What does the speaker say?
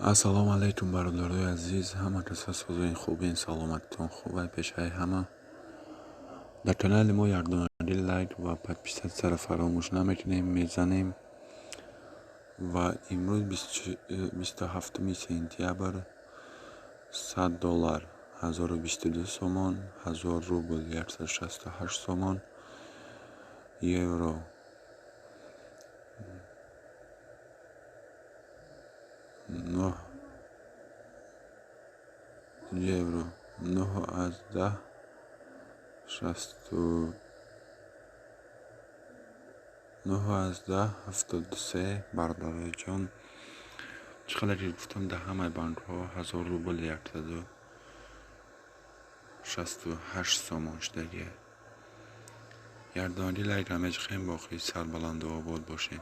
ассалому алайкум бародарои азиз, ҳамаатон созои хубин, саломатитон хуб пешаи ҳама. дар канали мо ярдонади лайк ва подписатсияро фаромӯш наметонем, мезанем. ва имрӯз 27 сентябр $100 1022 сомон, 1000 рубл 168 сомон, евро евро 9,73 бародароиҷон. чӣ қадар ки гуфтам, дар ҳамаи банкҳо 1000 рубл 168 сомон шудагия. ярдонади лайк ҳамеҷ хем боқӣ, сарбаланду обод бошем.